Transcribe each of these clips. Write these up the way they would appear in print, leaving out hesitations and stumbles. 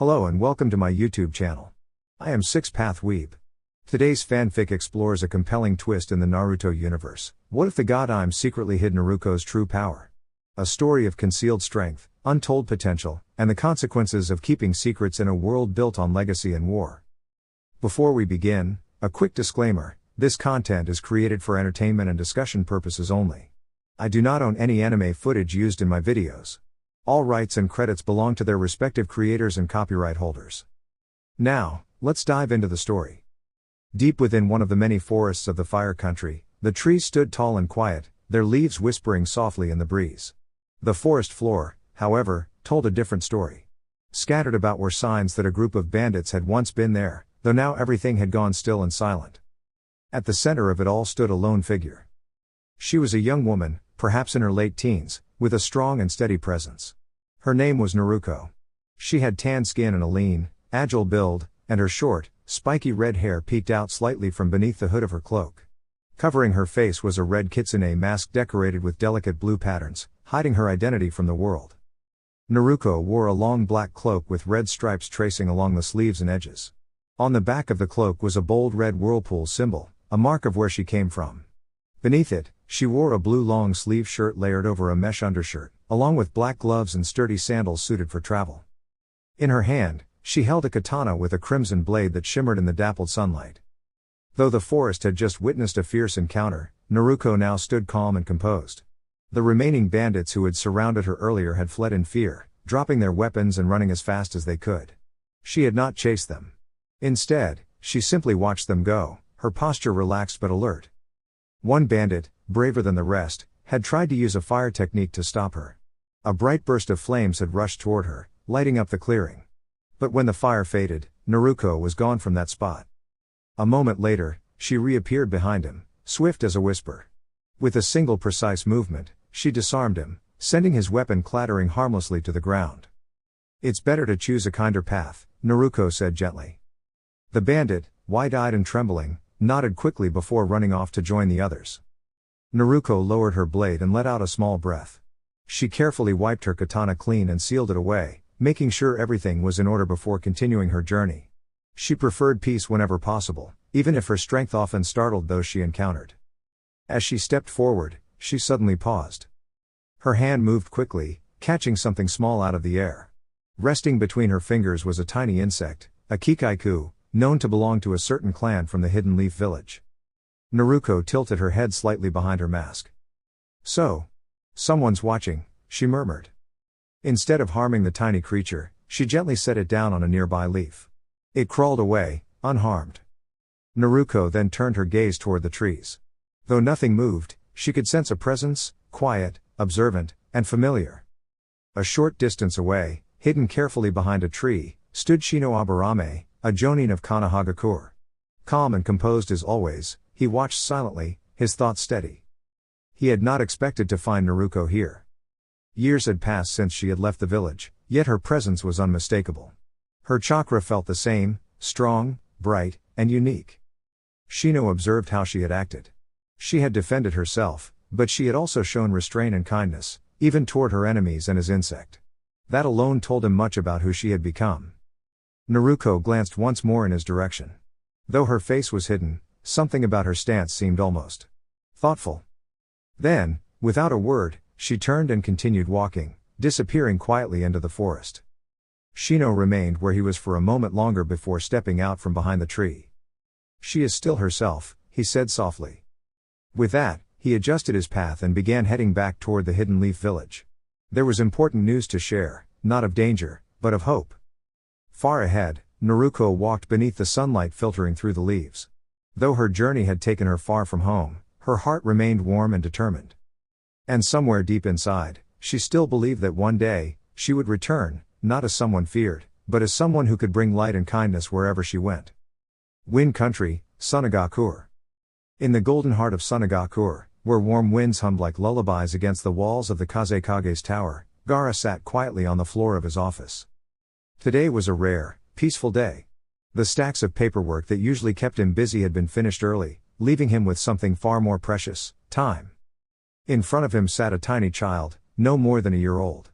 Hello and welcome to my YouTube channel. I am Six Path Weeb. Today's fanfic explores a compelling twist in the Naruto universe. What if the Godaime secretly hid Naruko's true power? A story of concealed strength, untold potential, and the consequences of keeping secrets in a world built on legacy and war. Before we begin, a quick disclaimer: this content is created for entertainment and discussion purposes only. I do not own any anime footage used in my videos. All rights and credits belong to their respective creators and copyright holders. Now, let's dive into the story. Deep within one of the many forests of the Fire Country, the trees stood tall and quiet, their leaves whispering softly in the breeze. The forest floor, however, told a different story. Scattered about were signs that a group of bandits had once been there, though now everything had gone still and silent. At the center of it all stood a lone figure. She was a young woman, perhaps in her late teens, with a strong and steady presence. Her name was Naruko. She had tan skin and a lean, agile build, and her short, spiky red hair peeked out slightly from beneath the hood of her cloak. Covering her face was a red kitsune mask decorated with delicate blue patterns, hiding her identity from the world. Naruko wore a long black cloak with red stripes tracing along the sleeves and edges. On the back of the cloak was a bold red whirlpool symbol, a mark of where she came from. Beneath it, she wore a blue long-sleeve shirt layered over a mesh undershirt, along with black gloves and sturdy sandals suited for travel. In her hand, she held a katana with a crimson blade that shimmered in the dappled sunlight. Though the forest had just witnessed a fierce encounter, Naruko now stood calm and composed. The remaining bandits who had surrounded her earlier had fled in fear, dropping their weapons and running as fast as they could. She had not chased them. Instead, she simply watched them go, her posture relaxed but alert. One bandit, braver than the rest, had tried to use a fire technique to stop her. A bright burst of flames had rushed toward her, lighting up the clearing. But when the fire faded, Naruko was gone from that spot. A moment later, she reappeared behind him, swift as a whisper. With a single precise movement, she disarmed him, sending his weapon clattering harmlessly to the ground. "It's better to choose a kinder path," Naruko said gently. The bandit, wide-eyed and trembling, nodded quickly before running off to join the others. Naruko lowered her blade and let out a small breath. She carefully wiped her katana clean and sealed it away, making sure everything was in order before continuing her journey. She preferred peace whenever possible, even if her strength often startled those she encountered. As she stepped forward, she suddenly paused. Her hand moved quickly, catching something small out of the air. Resting between her fingers was a tiny insect, a kikaiku, known to belong to a certain clan from the Hidden Leaf Village. Naruko tilted her head slightly behind her mask. "So, someone's watching," she murmured. Instead of harming the tiny creature, she gently set it down on a nearby leaf. It crawled away, unharmed. Naruko then turned her gaze toward the trees. Though nothing moved, she could sense a presence, quiet, observant, and familiar. A short distance away, hidden carefully behind a tree, stood Shino Aburame, a jonin of Konohagakure. Calm and composed as always, he watched silently, his thoughts steady. He had not expected to find Naruko here. Years had passed since she had left the village, yet her presence was unmistakable. Her chakra felt the same, strong, bright, and unique. Shino observed how she had acted. She had defended herself, but she had also shown restraint and kindness, even toward her enemies and his insect. That alone told him much about who she had become. Naruko glanced once more in his direction. Though her face was hidden, something about her stance seemed almost thoughtful. Then, without a word, she turned and continued walking, disappearing quietly into the forest. Shino remained where he was for a moment longer before stepping out from behind the tree. "She is still herself," he said softly. With that, he adjusted his path and began heading back toward the Hidden Leaf Village. There was important news to share, not of danger, but of hope. Far ahead, Naruko walked beneath the sunlight filtering through the leaves. Though her journey had taken her far from home, her heart remained warm and determined. And somewhere deep inside, she still believed that one day, she would return, not as someone feared, but as someone who could bring light and kindness wherever she went. Wind Country, Sunagakure. In the golden heart of Sunagakure, where warm winds hummed like lullabies against the walls of the Kazekage's tower, Gaara sat quietly on the floor of his office. Today was a rare, peaceful day. The stacks of paperwork that usually kept him busy had been finished early, leaving him with something far more precious: time. In front of him sat a tiny child, no more than a year old.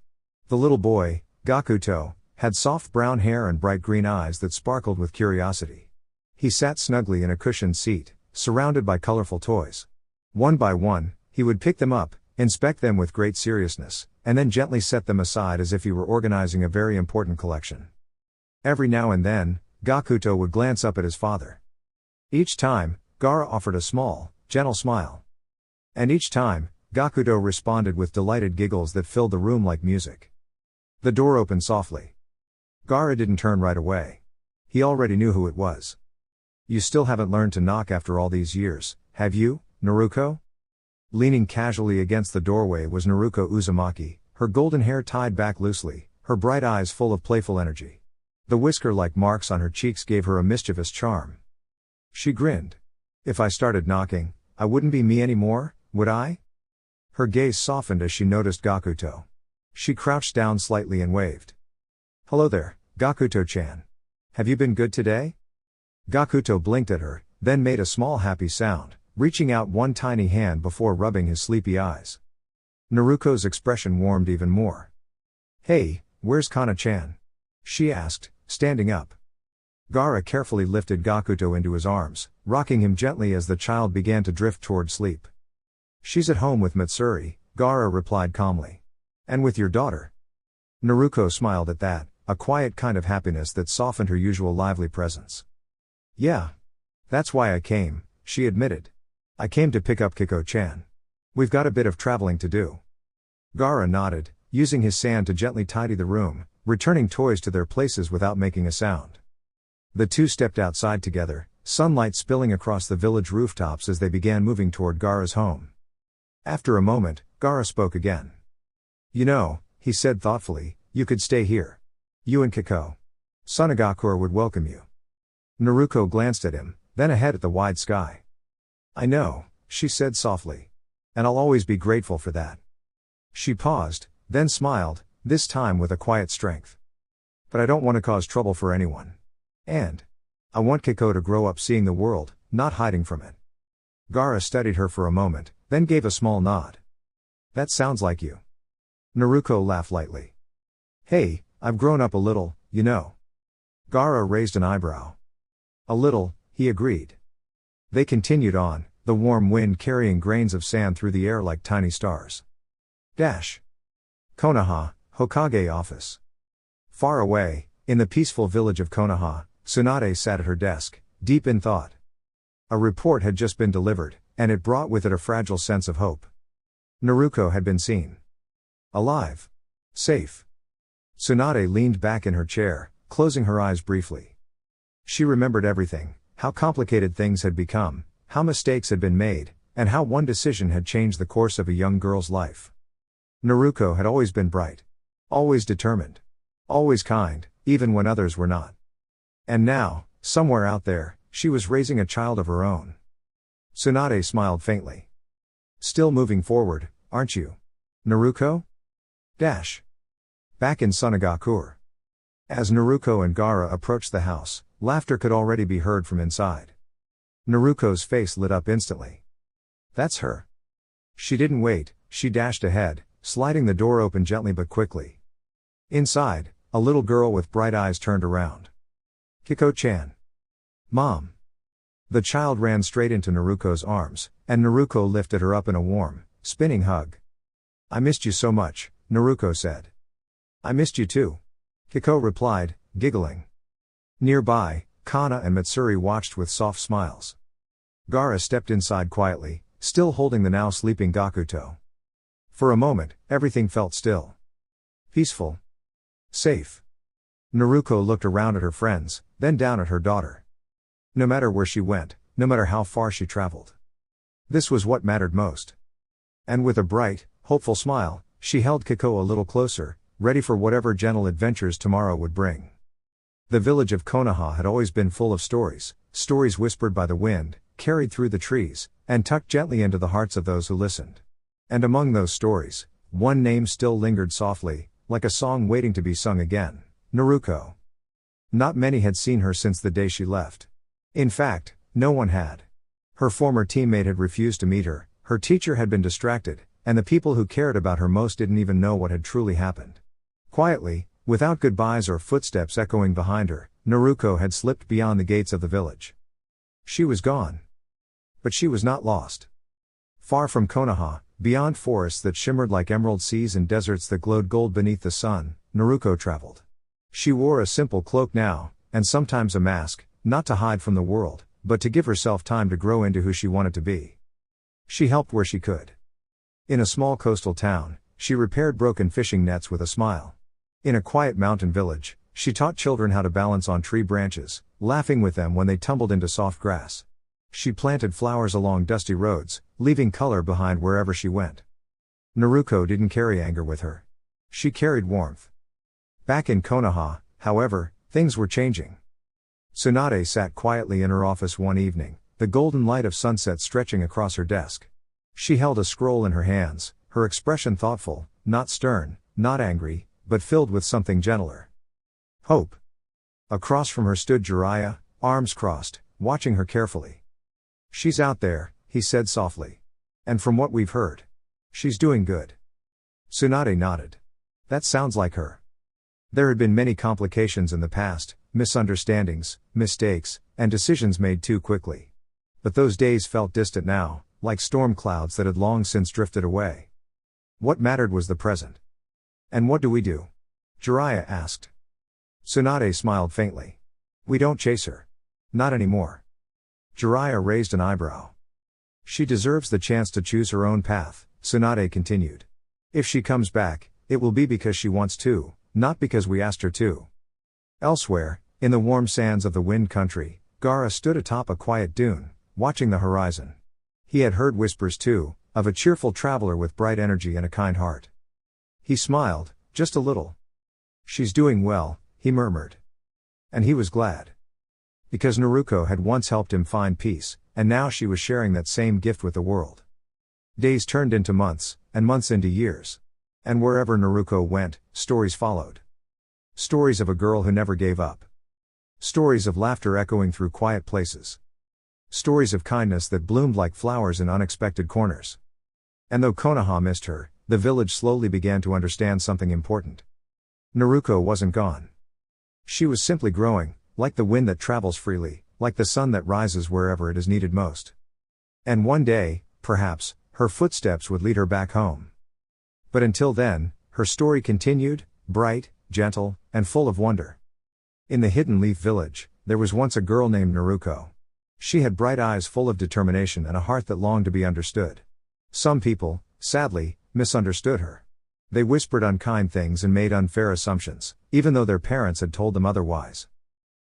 The little boy, Gakuto, had soft brown hair and bright green eyes that sparkled with curiosity. He sat snugly in a cushioned seat, surrounded by colorful toys. One by one, he would pick them up, inspect them with great seriousness, and then gently set them aside as if he were organizing a very important collection. Every now and then, Gakuto would glance up at his father. Each time, Gaara offered a small, gentle smile. And each time, Gakuto responded with delighted giggles that filled the room like music. The door opened softly. Gaara didn't turn right away. He already knew who it was. "You still haven't learned to knock after all these years, have you, Naruko?" Leaning casually against the doorway was Naruko Uzumaki, her golden hair tied back loosely, her bright eyes full of playful energy. The whisker-like marks on her cheeks gave her a mischievous charm. She grinned. "If I started knocking, I wouldn't be me anymore, would I?" Her gaze softened as she noticed Gakuto. She crouched down slightly and waved. "Hello there, Gakuto-chan. Have you been good today?" Gakuto blinked at her, then made a small happy sound, reaching out one tiny hand before rubbing his sleepy eyes. Naruko's expression warmed even more. "Hey, where's Kana-chan?" she asked, standing up. Gaara carefully lifted Gakuto into his arms, rocking him gently as the child began to drift toward sleep. "She's at home with Mitsuri," Gaara replied calmly. "And with your daughter." Naruko smiled at that, a quiet kind of happiness that softened her usual lively presence. "Yeah. That's why I came," she admitted. "I came to pick up Kiko-chan. We've got a bit of traveling to do." Gaara nodded, using his sand to gently tidy the room, returning toys to their places without making a sound. The two stepped outside together, sunlight spilling across the village rooftops as they began moving toward Gaara's home. After a moment, Gaara spoke again. "You know," he said thoughtfully, "you could stay here. You and Kiko. Sunagakure would welcome you." Naruko glanced at him, then ahead at the wide sky. "I know," she said softly. "And I'll always be grateful for that." She paused, then smiled, this time with a quiet strength. "But I don't want to cause trouble for anyone. And I want Kiko to grow up seeing the world, not hiding from it." Gaara studied her for a moment, then gave a small nod. "That sounds like you." Naruko laughed lightly. "Hey, I've grown up a little, you know." Gaara raised an eyebrow. "A little," he agreed. They continued on, the warm wind carrying grains of sand through the air like tiny stars. Konoha, Hokage office. Far away, in the peaceful village of Konoha, Tsunade sat at her desk, deep in thought. A report had just been delivered, and it brought with it a fragile sense of hope. Naruko had been seen. Alive. Safe. Tsunade leaned back in her chair, closing her eyes briefly. She remembered everything, how complicated things had become, how mistakes had been made, and how one decision had changed the course of a young girl's life. Naruko had always been bright. Always determined. Always kind, even when others were not. And now, somewhere out there, she was raising a child of her own. Tsunade smiled faintly. "Still moving forward, aren't you, Naruko?" Back in Sunagakure. As Naruko and Gaara approached the house, laughter could already be heard from inside. Naruko's face lit up instantly. "That's her." She didn't wait, she dashed ahead, sliding the door open gently but quickly. Inside, a little girl with bright eyes turned around. "Kiko-chan." "Mom." The child ran straight into Naruko's arms, and Naruko lifted her up in a warm, spinning hug. "I missed you so much," Naruko said. "I missed you too," Kiko replied, giggling. Nearby, Kana and Mitsuri watched with soft smiles. Gaara stepped inside quietly, still holding the now sleeping Gakuto. For a moment, everything felt still. Peaceful. Safe. Naruko looked around at her friends, then down at her daughter. No matter where she went, no matter how far she traveled, this was what mattered most. And with a bright, hopeful smile, she held Kiko a little closer, ready for whatever gentle adventures tomorrow would bring. The village of Konoha had always been full of stories, stories whispered by the wind, carried through the trees, and tucked gently into the hearts of those who listened. And among those stories, one name still lingered softly, like a song waiting to be sung again: Naruko. Not many had seen her since the day she left. In fact, no one had. Her former teammate had refused to meet her teacher had been distracted, and the people who cared about her most didn't even know what had truly happened. Quietly, Without goodbyes or footsteps echoing behind her, Naruko had slipped beyond the gates of the village. She was gone. But she was not lost. Far from Konoha, beyond forests that shimmered like emerald seas and deserts that glowed gold beneath the sun, Naruko traveled. She wore a simple cloak now, and sometimes a mask, not to hide from the world, but to give herself time to grow into who she wanted to be. She helped where she could. In a small coastal town, she repaired broken fishing nets with a smile. In a quiet mountain village, she taught children how to balance on tree branches, laughing with them when they tumbled into soft grass. She planted flowers along dusty roads, leaving color behind wherever she went. Naruko didn't carry anger with her. She carried warmth. Back in Konoha, however, things were changing. Tsunade sat quietly in her office one evening, the golden light of sunset stretching across her desk. She held a scroll in her hands, her expression thoughtful, not stern, not angry, but filled with something gentler. Hope. Across from her stood Jiraiya, arms crossed, watching her carefully. "She's out there," he said softly. "And from what we've heard, she's doing good." Tsunade nodded. "That sounds like her." There had been many complications in the past, misunderstandings, mistakes, and decisions made too quickly. But those days felt distant now, like storm clouds that had long since drifted away. What mattered was the present. "And what do we do?" Jiraiya asked. Tsunade smiled faintly. "We don't chase her. Not anymore." Jiraiya raised an eyebrow. "She deserves the chance to choose her own path," Tsunade continued. "If she comes back, it will be because she wants to, not because we asked her to." Elsewhere, in the warm sands of the Wind Country, Gaara stood atop a quiet dune, watching the horizon. He had heard whispers too, of a cheerful traveler with bright energy and a kind heart. He smiled, just a little. "She's doing well," he murmured. And he was glad. Because Naruko had once helped him find peace, and now she was sharing that same gift with the world. Days turned into months, and months into years. And wherever Naruko went, stories followed. Stories of a girl who never gave up. Stories of laughter echoing through quiet places. Stories of kindness that bloomed like flowers in unexpected corners. And though Konoha missed her, the village slowly began to understand something important. Naruko wasn't gone. She was simply growing, like the wind that travels freely, like the sun that rises wherever it is needed most. And one day, perhaps, her footsteps would lead her back home. But until then, her story continued, bright, gentle, and full of wonder. In the Hidden Leaf Village, there was once a girl named Naruko. She had bright eyes full of determination and a heart that longed to be understood. Some people, sadly, misunderstood her. They whispered unkind things and made unfair assumptions, even though their parents had told them otherwise.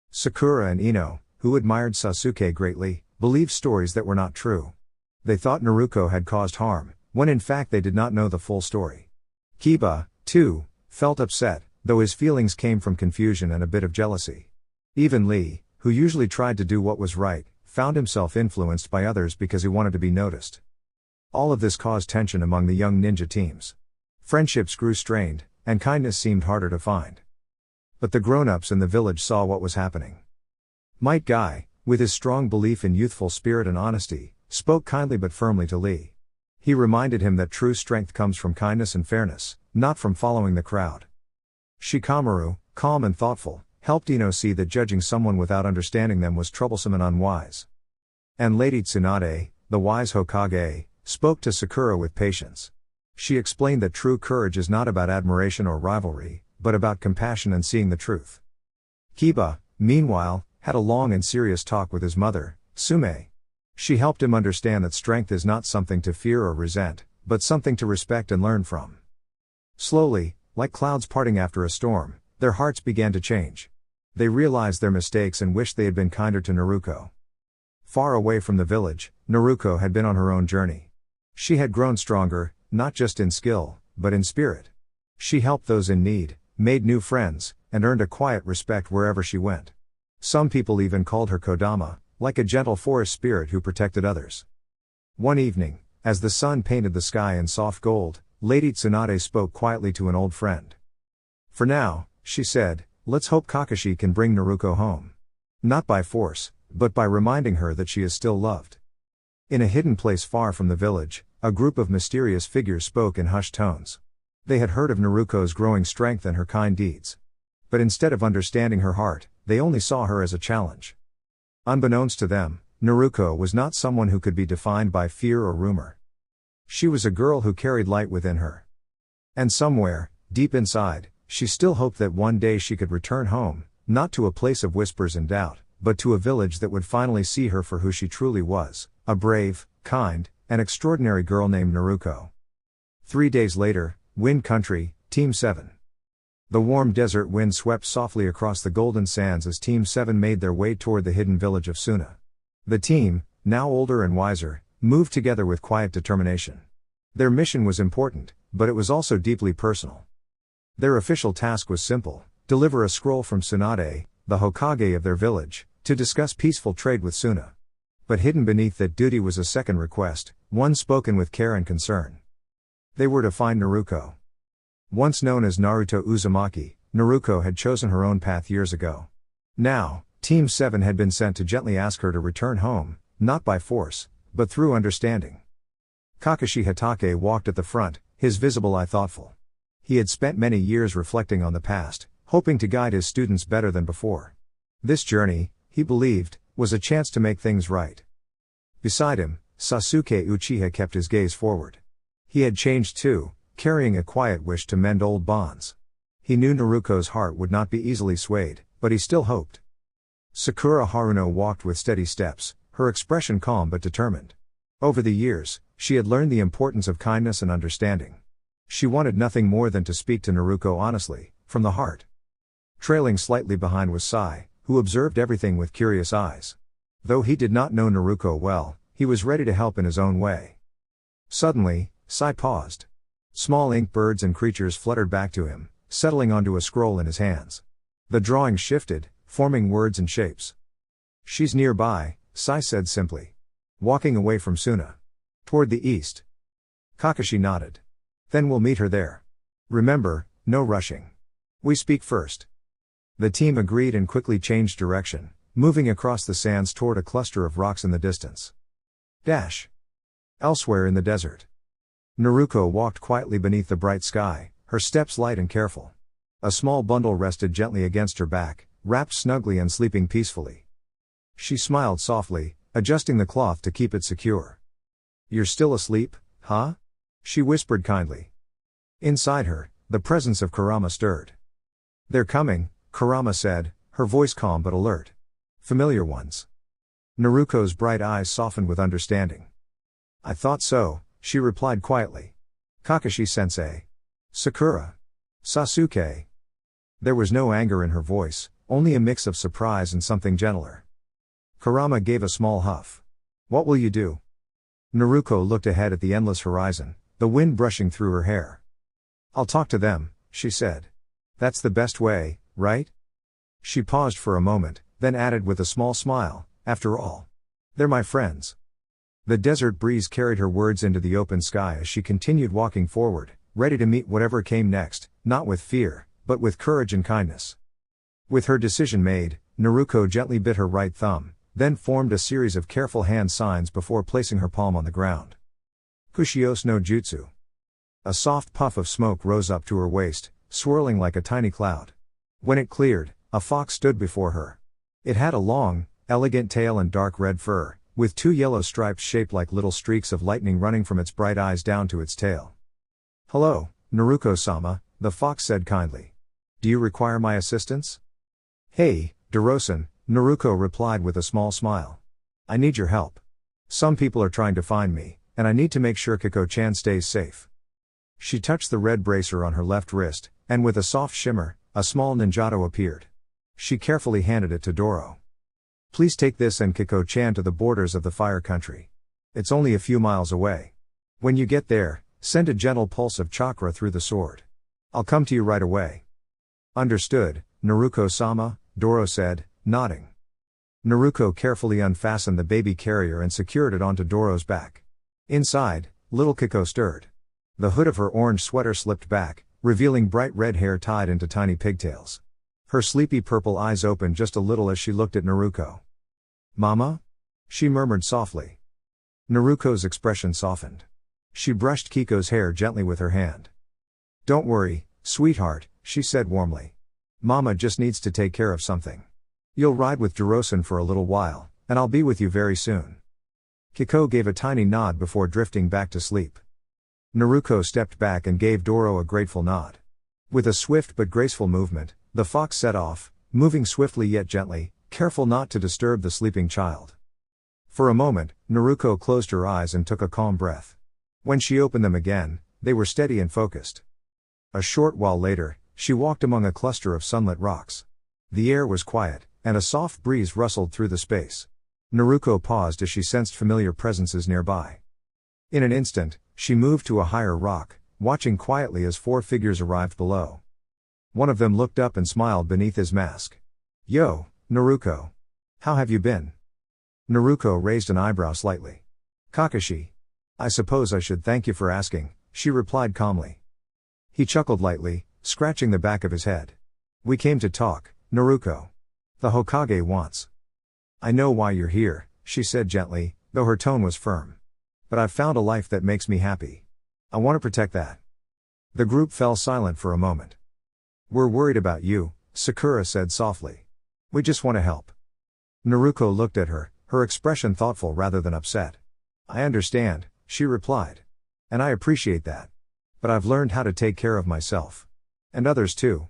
Sakura and Ino, who admired Sasuke greatly, believed stories that were not true. They thought Naruko had caused harm, when in fact they did not know the full story. Kiba, too, felt upset, though his feelings came from confusion and a bit of jealousy. Even Lee, who usually tried to do what was right, found himself influenced by others because he wanted to be noticed. All of this caused tension among the young ninja teams. Friendships grew strained, and kindness seemed harder to find. But the grown-ups in the village saw what was happening. Might Guy, with his strong belief in youthful spirit and honesty, spoke kindly but firmly to Lee. He reminded him that true strength comes from kindness and fairness, not from following the crowd. Shikamaru, calm and thoughtful, helped Ino see that judging someone without understanding them was troublesome and unwise. And Lady Tsunade, the wise Hokage, spoke to Sakura with patience. She explained that true courage is not about admiration or rivalry, but about compassion and seeing the truth. Kiba, meanwhile, had a long and serious talk with his mother, Sume. She helped him understand that strength is not something to fear or resent, but something to respect and learn from. Slowly, like clouds parting after a storm, their hearts began to change. They realized their mistakes and wished they had been kinder to Naruko. Far away from the village, Naruko had been on her own journey. She had grown stronger, not just in skill, but in spirit. She helped those in need, made new friends, and earned a quiet respect wherever she went. Some people even called her Kodama, like a gentle forest spirit who protected others. One evening, as the sun painted the sky in soft gold, Lady Tsunade spoke quietly to an old friend. "For now," she said, "let's hope Kakashi can bring Naruko home. Not by force, but by reminding her that she is still loved." In a hidden place far from the village, a group of mysterious figures spoke in hushed tones. They had heard of Naruko's growing strength and her kind deeds. But instead of understanding her heart, they only saw her as a challenge. Unbeknownst to them, Naruko was not someone who could be defined by fear or rumor. She was a girl who carried light within her. And somewhere, deep inside, she still hoped that one day she could return home, not to a place of whispers and doubt, but to a village that would finally see her for who she truly was, a brave, kind, and extraordinary girl named Naruko. 3 days later, Wind Country, Team 7. The warm desert wind swept softly across the golden sands as Team 7 made their way toward the hidden village of Suna. The team, now older and wiser, moved together with quiet determination. Their mission was important, but it was also deeply personal. Their official task was simple: deliver a scroll from Tsunade, the Hokage of their village, to discuss peaceful trade with Suna. But hidden beneath that duty was a second request, one spoken with care and concern. They were to find Naruko. Once known as Naruto Uzumaki, Naruko had chosen her own path years ago. Now, Team 7 had been sent to gently ask her to return home, not by force, but through understanding. Kakashi Hatake walked at the front, his visible eye thoughtful. He had spent many years reflecting on the past, hoping to guide his students better than before. This journey, he believed, was a chance to make things right. Beside him, Sasuke Uchiha kept his gaze forward. He had changed too, carrying a quiet wish to mend old bonds. He knew Naruko's heart would not be easily swayed, but he still hoped. Sakura Haruno walked with steady steps, her expression calm but determined. Over the years, she had learned the importance of kindness and understanding. She wanted nothing more than to speak to Naruko honestly, from the heart. Trailing slightly behind was Sai, who observed everything with curious eyes. Though he did not know Naruko well, he was ready to help in his own way. Suddenly, Sai paused. Small ink birds and creatures fluttered back to him, settling onto a scroll in his hands. The drawing shifted, forming words and shapes. "She's nearby," Sai said simply. "Walking away from Suna. Toward the east." Kakashi nodded. "Then we'll meet her there. Remember, no rushing. We speak first." The team agreed and quickly changed direction, moving across the sands toward a cluster of rocks in the distance. Elsewhere in the desert. Naruko walked quietly beneath the bright sky, her steps light and careful. A small bundle rested gently against her back, wrapped snugly and sleeping peacefully. She smiled softly, adjusting the cloth to keep it secure. "You're still asleep, huh?" she whispered kindly. Inside her, the presence of Kurama stirred. "They're coming," Kurama said, her voice calm but alert. "Familiar ones." Naruko's bright eyes softened with understanding. "I thought so," she replied quietly. "Kakashi-sensei." "Sakura." "Sasuke." There was no anger in her voice, only a mix of surprise and something gentler. Kurama gave a small huff. "What will you do?" Naruko looked ahead at the endless horizon, the wind brushing through her hair. "I'll talk to them," she said. "That's the best way, right?" She paused for a moment, then added with a small smile, "After all, they're my friends." The desert breeze carried her words into the open sky as she continued walking forward, ready to meet whatever came next, not with fear, but with courage and kindness. With her decision made, Naruko gently bit her right thumb, then formed a series of careful hand signs before placing her palm on the ground. Kushios no Jutsu. A soft puff of smoke rose up to her waist, swirling like a tiny cloud. When it cleared, a fox stood before her. It had a long, elegant tail and dark red fur, with 2 yellow stripes shaped like little streaks of lightning running from its bright eyes down to its tail. "Hello, Naruko-sama," the fox said kindly. "Do you require my assistance?" "Hey, Dorosan," Naruko replied with a small smile. "I need your help. Some people are trying to find me, and I need to make sure Kiko-chan stays safe." She touched the red bracer on her left wrist, and with a soft shimmer, a small ninjato appeared. She carefully handed it to Doro. "Please take this and Kiko-chan to the borders of the Fire Country. It's only a few miles away. When you get there, send a gentle pulse of chakra through the sword. I'll come to you right away." "Understood, Naruko-sama," Doro said, nodding. Naruko carefully unfastened the baby carrier and secured it onto Doro's back. Inside, little Kiko stirred. The hood of her orange sweater slipped back, revealing bright red hair tied into tiny pigtails. Her sleepy purple eyes opened just a little as she looked at Naruko. "Mama?" she murmured softly. Naruko's expression softened. She brushed Kiko's hair gently with her hand. "Don't worry, sweetheart," she said warmly. Mama just needs to take care of something. You'll ride with Jirosen for a little while, and I'll be with you very soon. Kiko gave a tiny nod before drifting back to sleep. Naruko stepped back and gave Doro a grateful nod. With a swift but graceful movement, the fox set off, moving swiftly yet gently, careful not to disturb the sleeping child. For a moment, Naruko closed her eyes and took a calm breath. When she opened them again, they were steady and focused. A short while later, she walked among a cluster of sunlit rocks. The air was quiet, and a soft breeze rustled through the space. Naruko paused as she sensed familiar presences nearby. In an instant, she moved to a higher rock, watching quietly as 4 figures arrived below. One of them looked up and smiled beneath his mask. "Yo, Naruko. How have you been?" Naruko raised an eyebrow slightly. "Kakashi. I suppose I should thank you for asking," she replied calmly. He chuckled lightly, scratching the back of his head. "We came to talk, Naruko. The Hokage wants." "I know why you're here," she said gently, though her tone was firm. "But I've found a life that makes me happy. I want to protect that." The group fell silent for a moment. "We're worried about you," Sakura said softly. "We just want to help." Naruko looked at her, her expression thoughtful rather than upset. "I understand," she replied. "And I appreciate that. But I've learned how to take care of myself. And others too."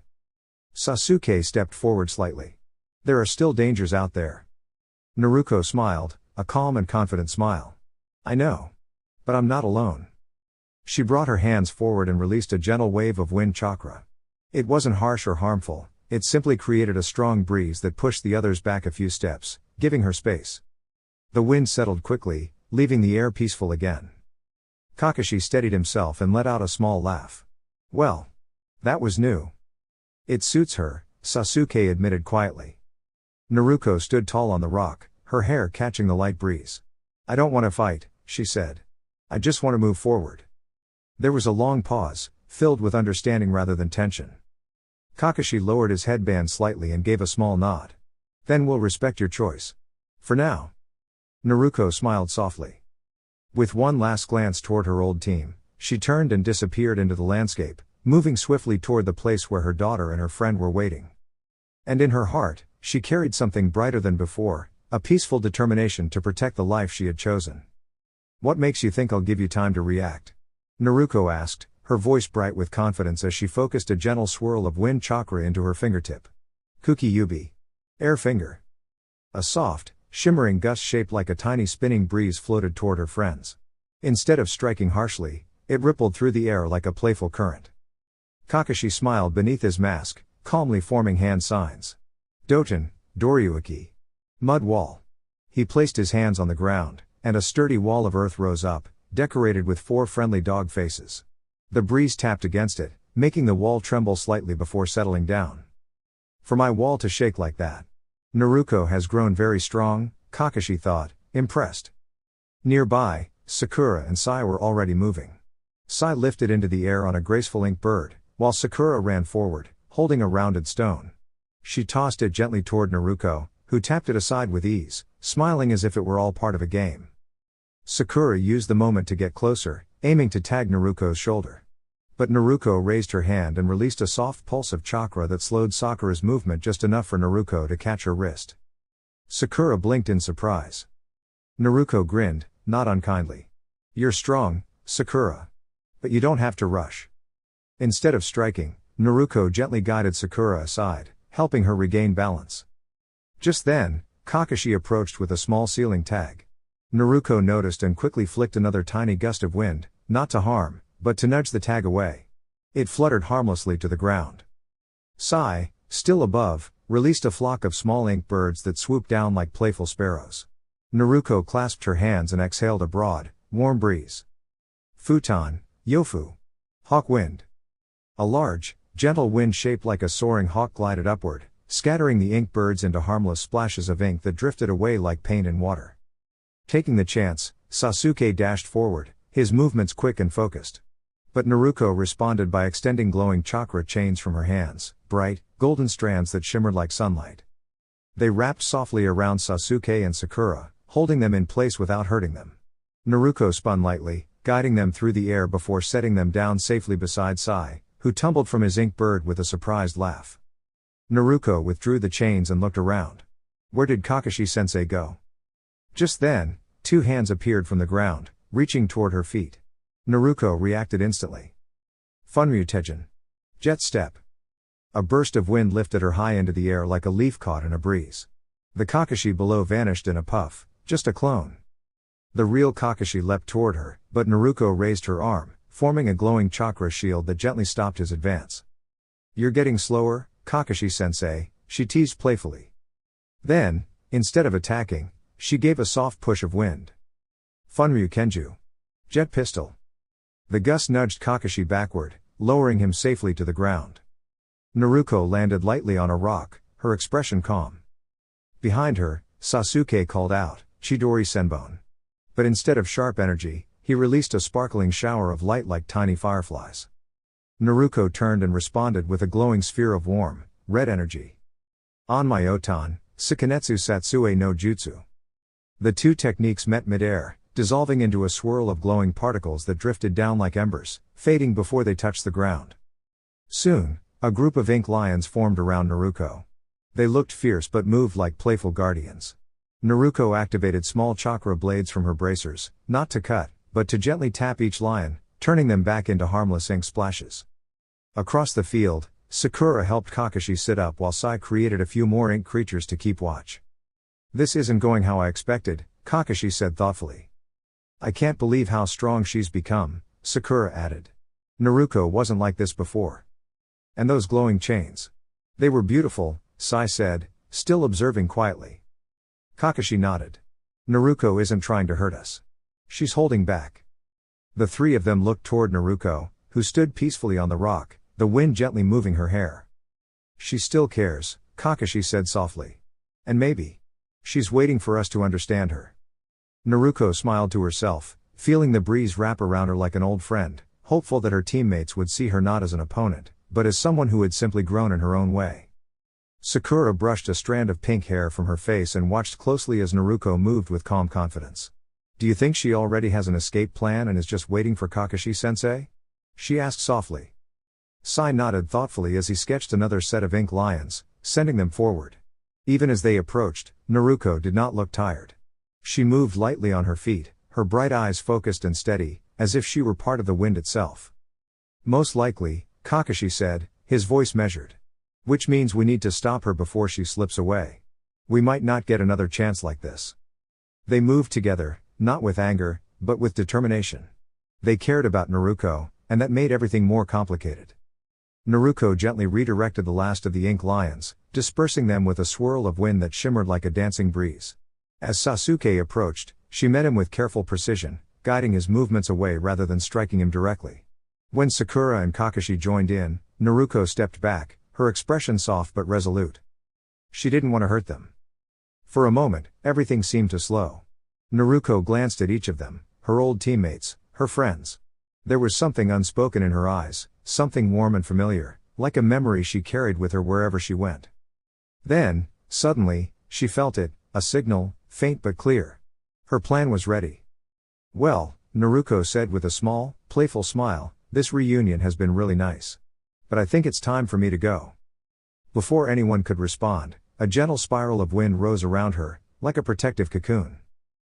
Sasuke stepped forward slightly. "There are still dangers out there." Naruko smiled, a calm and confident smile. "I know. But I'm not alone." She brought her hands forward and released a gentle wave of wind chakra. It wasn't harsh or harmful, it simply created a strong breeze that pushed the others back a few steps, giving her space. The wind settled quickly, leaving the air peaceful again. Kakashi steadied himself and let out a small laugh. "Well, that was new." "It suits her," Sasuke admitted quietly. Naruko stood tall on the rock, her hair catching the light breeze. "I don't want to fight," she said. "I just want to move forward." There was a long pause, filled with understanding rather than tension. Kakashi lowered his headband slightly and gave a small nod. "Then we'll respect your choice. For now." Naruko smiled softly. With one last glance toward her old team, she turned and disappeared into the landscape, moving swiftly toward the place where her daughter and her friend were waiting. And in her heart, she carried something brighter than before, a peaceful determination to protect the life she had chosen. "What makes you think I'll give you time to react?" Naruko asked, her voice bright with confidence as she focused a gentle swirl of wind chakra into her fingertip. "Kuki Yubi. Air finger." A soft, shimmering gust shaped like a tiny spinning breeze floated toward her friends. Instead of striking harshly, it rippled through the air like a playful current. Kakashi smiled beneath his mask, calmly forming hand signs. "Doten, Doryuki. Mud wall." He placed his hands on the ground, and a sturdy wall of earth rose up, decorated with 4 friendly dog faces. The breeze tapped against it, making the wall tremble slightly before settling down. "For my wall to shake like that. Naruko has grown very strong," Kakashi thought, impressed. Nearby, Sakura and Sai were already moving. Sai lifted into the air on a graceful ink bird, while Sakura ran forward, holding a rounded stone. She tossed it gently toward Naruko, who tapped it aside with ease, smiling as if it were all part of a game. Sakura used the moment to get closer, aiming to tag Naruko's shoulder. But Naruko raised her hand and released a soft pulse of chakra that slowed Sakura's movement just enough for Naruko to catch her wrist. Sakura blinked in surprise. Naruko grinned, not unkindly. "You're strong, Sakura. But you don't have to rush." Instead of striking, Naruko gently guided Sakura aside, helping her regain balance. Just then, Kakashi approached with a small sealing tag. Naruko noticed and quickly flicked another tiny gust of wind, not to harm, but to nudge the tag away. It fluttered harmlessly to the ground. Sai, still above, released a flock of small ink birds that swooped down like playful sparrows. Naruko clasped her hands and exhaled a broad, warm breeze. Futon, Yofu. Hawk wind. A large, gentle wind shaped like a soaring hawk glided upward, scattering the ink birds into harmless splashes of ink that drifted away like paint in water. Taking the chance, Sasuke dashed forward, his movements quick and focused. But Naruko responded by extending glowing chakra chains from her hands, bright, golden strands that shimmered like sunlight. They wrapped softly around Sasuke and Sakura, holding them in place without hurting them. Naruko spun lightly, guiding them through the air before setting them down safely beside Sai, who tumbled from his ink bird with a surprised laugh. Naruko withdrew the chains and looked around. Where did Kakashi-sensei go? Just then, two hands appeared from the ground, reaching toward her feet. Naruko reacted instantly. Funryu Tejin. Jet step. A burst of wind lifted her high into the air like a leaf caught in a breeze. The Kakashi below vanished in a puff, just a clone. The real Kakashi leapt toward her, but Naruko raised her arm, forming a glowing chakra shield that gently stopped his advance. You're getting slower, Kakashi-sensei, she teased playfully. Then, instead of attacking, she gave a soft push of wind. Funryu Kenju. Jet pistol. The gust nudged Kakashi backward, lowering him safely to the ground. Naruko landed lightly on a rock, her expression calm. Behind her, Sasuke called out, Chidori Senbon. But instead of sharp energy, he released a sparkling shower of light like tiny fireflies. Naruko turned and responded with a glowing sphere of warm, red energy. Anmai Otan, Sukanetsu Satsue no Jutsu. The two techniques met midair, dissolving into a swirl of glowing particles that drifted down like embers, fading before they touched the ground. Soon, a group of ink lions formed around Naruko. They looked fierce but moved like playful guardians. Naruko activated small chakra blades from her bracers, not to cut, but to gently tap each lion, turning them back into harmless ink splashes. Across the field, Sakura helped Kakashi sit up while Sai created a few more ink creatures to keep watch. This isn't going how I expected, Kakashi said thoughtfully. I can't believe how strong she's become, Sakura added. Naruko wasn't like this before. And those glowing chains. They were beautiful, Sai said, still observing quietly. Kakashi nodded. Naruko isn't trying to hurt us. She's holding back. The three of them looked toward Naruko, who stood peacefully on the rock, the wind gently moving her hair. She still cares, Kakashi said softly. And maybe. She's waiting for us to understand her. Naruko smiled to herself, feeling the breeze wrap around her like an old friend, hopeful that her teammates would see her not as an opponent, but as someone who had simply grown in her own way. Sakura brushed a strand of pink hair from her face and watched closely as Naruko moved with calm confidence. Do you think she already has an escape plan and is just waiting for Kakashi-sensei? She asked softly. Sai nodded thoughtfully as he sketched another set of ink lions, sending them forward. Even as they approached, Naruko did not look tired. She moved lightly on her feet, her bright eyes focused and steady, as if she were part of the wind itself. Most likely, Kakashi said, his voice measured. Which means we need to stop her before she slips away. We might not get another chance like this. They moved together, not with anger, but with determination. They cared about Naruko, and that made everything more complicated. Naruko gently redirected the last of the ink lions, dispersing them with a swirl of wind that shimmered like a dancing breeze. As Sasuke approached, she met him with careful precision, guiding his movements away rather than striking him directly. When Sakura and Kakashi joined in, Naruko stepped back, her expression soft but resolute. She didn't want to hurt them. For a moment, everything seemed to slow. Naruko glanced at each of them, her old teammates, her friends. There was something unspoken in her eyes, something warm and familiar, like a memory she carried with her wherever she went. Then, suddenly, she felt it, a signal, faint but clear. Her plan was ready. Well, Naruko said with a small, playful smile, this reunion has been really nice. But I think it's time for me to go. Before anyone could respond, a gentle spiral of wind rose around her, like a protective cocoon.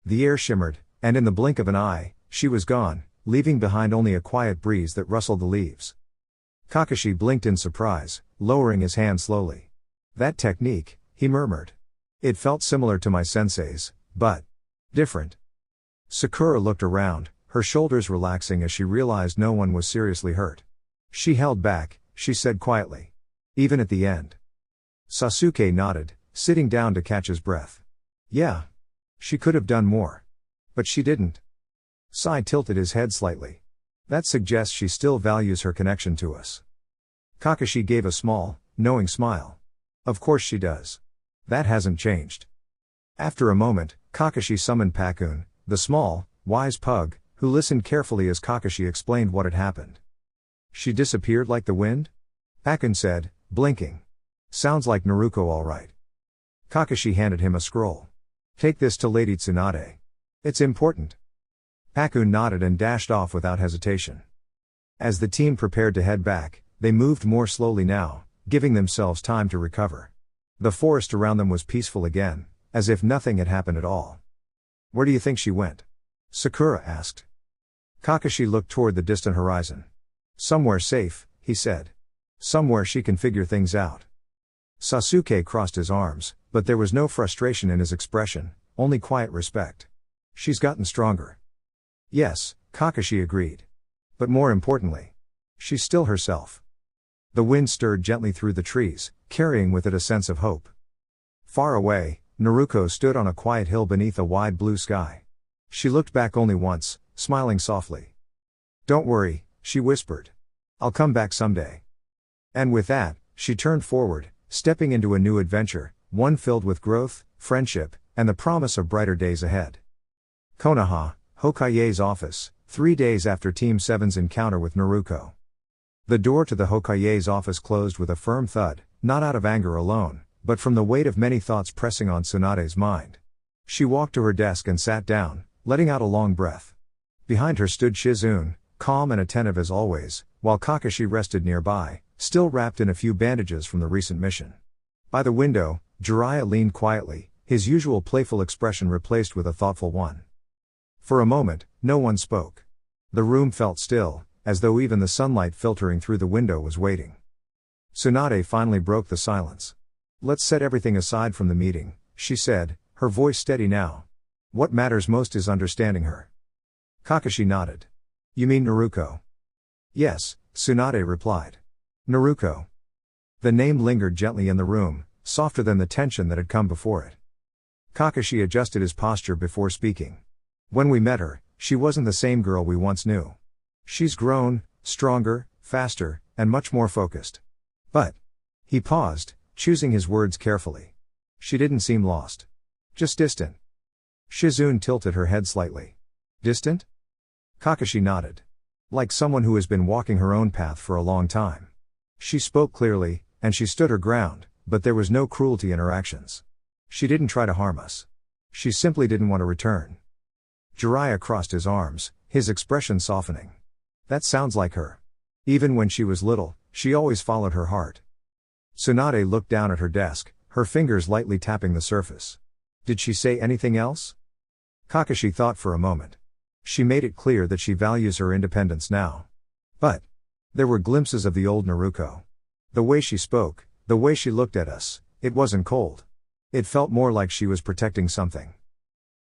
The air shimmered, and in the blink of an eye, she was gone, leaving behind only a quiet breeze that rustled the leaves. Kakashi blinked in surprise, lowering his hand slowly. That technique, he murmured. It felt similar to my sensei's, but different. Sakura looked around, her shoulders relaxing as she realized no one was seriously hurt. She held back, she said quietly. Even at the end. Sasuke nodded, sitting down to catch his breath. Yeah. She could have done more. But she didn't. Sai tilted his head slightly. That suggests she still values her connection to us. Kakashi gave a small, knowing smile. Of course she does. That hasn't changed. After a moment, Kakashi summoned Pakun, the small, wise pug, who listened carefully as Kakashi explained what had happened. She disappeared like the wind? Pakun said, blinking. Sounds like Naruko all right. Kakashi handed him a scroll. Take this to Lady Tsunade. It's important. Pakun nodded and dashed off without hesitation. As the team prepared to head back, they moved more slowly now, giving themselves time to recover. The forest around them was peaceful again, as if nothing had happened at all. "Where do you think she went?" Sakura asked. Kakashi looked toward the distant horizon. "Somewhere safe," he said. "Somewhere she can figure things out." Sasuke crossed his arms, but there was no frustration in his expression, only quiet respect. "She's gotten stronger." "Yes," Kakashi agreed. "But more importantly, she's still herself." The wind stirred gently through the trees, carrying with it a sense of hope. Far away, Naruko stood on a quiet hill beneath a wide blue sky. She looked back only once, smiling softly. "Don't worry," she whispered. "I'll come back someday." And with that, she turned forward, stepping into a new adventure, one filled with growth, friendship, and the promise of brighter days ahead. Konoha, Hokage's office, 3 days after Team 7's encounter with Naruko. The door to the Hokage's office closed with a firm thud, not out of anger alone, but from the weight of many thoughts pressing on Tsunade's mind. She walked to her desk and sat down, letting out a long breath. Behind her stood Shizune, calm and attentive as always, while Kakashi rested nearby, still wrapped in a few bandages from the recent mission. By the window, Jiraiya leaned quietly, his usual playful expression replaced with a thoughtful one. For a moment, no one spoke. The room felt still, as though even the sunlight filtering through the window was waiting. Tsunade finally broke the silence. "Let's set everything aside from the meeting," she said, her voice steady now. "What matters most is understanding her." Kakashi nodded. "You mean Naruko?" "Yes," Tsunade replied. "Naruko." The name lingered gently in the room, softer than the tension that had come before it. Kakashi adjusted his posture before speaking. "When we met her, she wasn't the same girl we once knew. She's grown, stronger, faster, and much more focused. But..." He paused, choosing his words carefully. "She didn't seem lost. Just distant." Shizune tilted her head slightly. "Distant?" Kakashi nodded. "Like someone who has been walking her own path for a long time. She spoke clearly, and she stood her ground, but there was no cruelty in her actions. She didn't try to harm us. She simply didn't want to return." Jiraiya crossed his arms, his expression softening. "That sounds like her. Even when she was little, she always followed her heart." Tsunade looked down at her desk, her fingers lightly tapping the surface. "Did she say anything else?" Kakashi thought for a moment. "She made it clear that she values her independence now. But there were glimpses of the old Naruko. The way she spoke, the way she looked at us, it wasn't cold. It felt more like she was protecting something."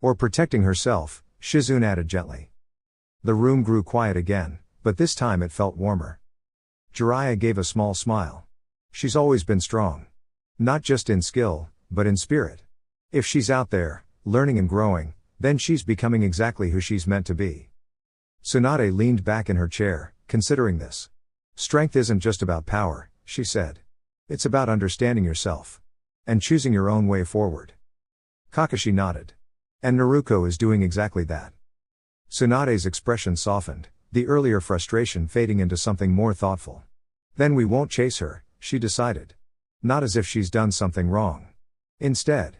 "Or protecting herself," Shizune added gently. The room grew quiet again, but this time it felt warmer. Jiraiya gave a small smile. "She's always been strong. Not just in skill, but in spirit. If she's out there, learning and growing, then she's becoming exactly who she's meant to be." Tsunade leaned back in her chair, considering this. "Strength isn't just about power," she said. "It's about understanding yourself. And choosing your own way forward." Kakashi nodded. "And Naruko is doing exactly that." Tsunade's expression softened, the earlier frustration fading into something more thoughtful. "Then we won't chase her," she decided. "Not as if she's done something wrong. Instead,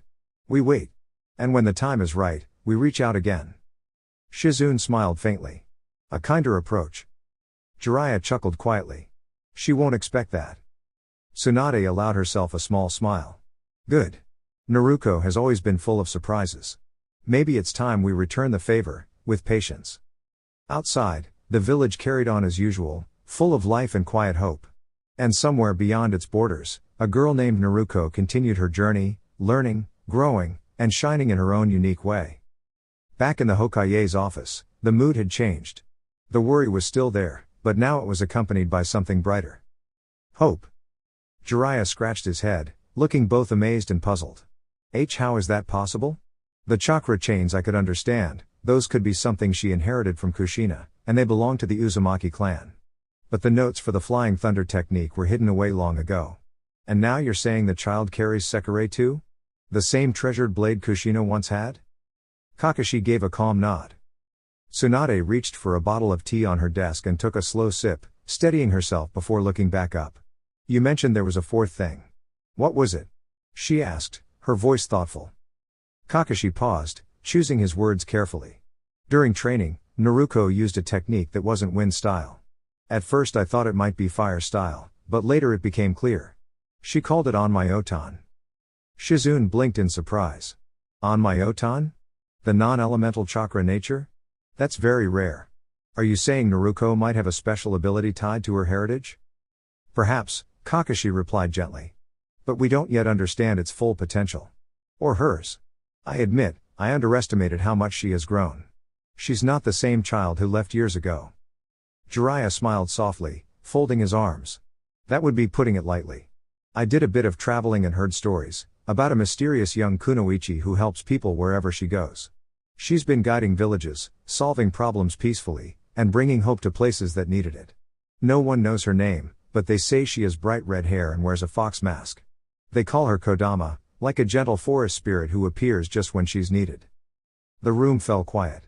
we wait. And when the time is right, we reach out again." Shizune smiled faintly. "A kinder approach." Jiraiya chuckled quietly. "She won't expect that." Tsunade allowed herself a small smile. "Good. Naruko has always been full of surprises. Maybe it's time we return the favor, with patience." Outside, the village carried on as usual, full of life and quiet hope. And somewhere beyond its borders, a girl named Naruko continued her journey, learning, growing, and shining in her own unique way. Back in the Hokage's office, the mood had changed. The worry was still there, but now it was accompanied by something brighter. Hope. Jiraiya scratched his head, looking both amazed and puzzled. How is that possible? The chakra chains I could understand, those could be something she inherited from Kushina, and they belonged to the Uzumaki clan. But the notes for the Flying Thunder technique were hidden away long ago. And now you're saying the child carries Sekirei too? The same treasured blade Kushina once had? Kakashi gave a calm nod. Tsunade reached for a bottle of tea on her desk and took a slow sip, steadying herself before looking back up. "You mentioned there was a fourth thing. What was it?" she asked, her voice thoughtful. Kakashi paused, choosing his words carefully. "During training, Naruko used a technique that wasn't wind style. At first I thought it might be fire style, but later it became clear. She called it On-my-otan. Shizune blinked in surprise. On-my-otan? The non-elemental chakra nature? That's very rare. Are you saying Naruko might have a special ability tied to her heritage? Perhaps, Kakashi replied gently. But we don't yet understand its full potential. Or hers. I admit, I underestimated how much she has grown. She's not the same child who left years ago. Jiraiya smiled softly, folding his arms. That would be putting it lightly. I did a bit of traveling and heard stories about a mysterious young kunoichi who helps people wherever she goes. She's been guiding villages, solving problems peacefully, and bringing hope to places that needed it. No one knows her name, but they say she has bright red hair and wears a fox mask. They call her Kodama, like a gentle forest spirit who appears just when she's needed. The room fell quiet.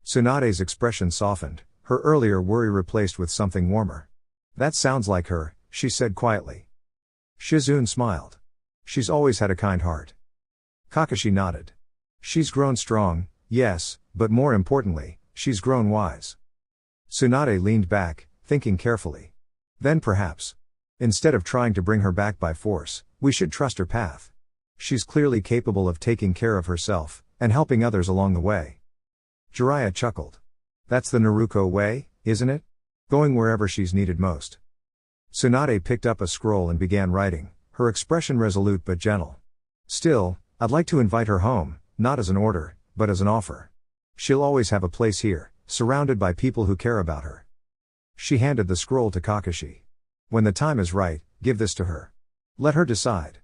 Tsunade's expression softened, her earlier worry replaced with something warmer. That sounds like her, she said quietly. Shizune smiled. She's always had a kind heart. Kakashi nodded. She's grown strong, yes, but more importantly, she's grown wise. Tsunade leaned back, thinking carefully. Then perhaps, instead of trying to bring her back by force, we should trust her path. She's clearly capable of taking care of herself, and helping others along the way. Jiraiya chuckled. That's the Naruko way, isn't it? Going wherever she's needed most. Tsunade picked up a scroll and began writing, her expression resolute but gentle. Still, I'd like to invite her home, not as an order, but as an offer. She'll always have a place here, surrounded by people who care about her. She handed the scroll to Kakashi. When the time is right, give this to her. Let her decide.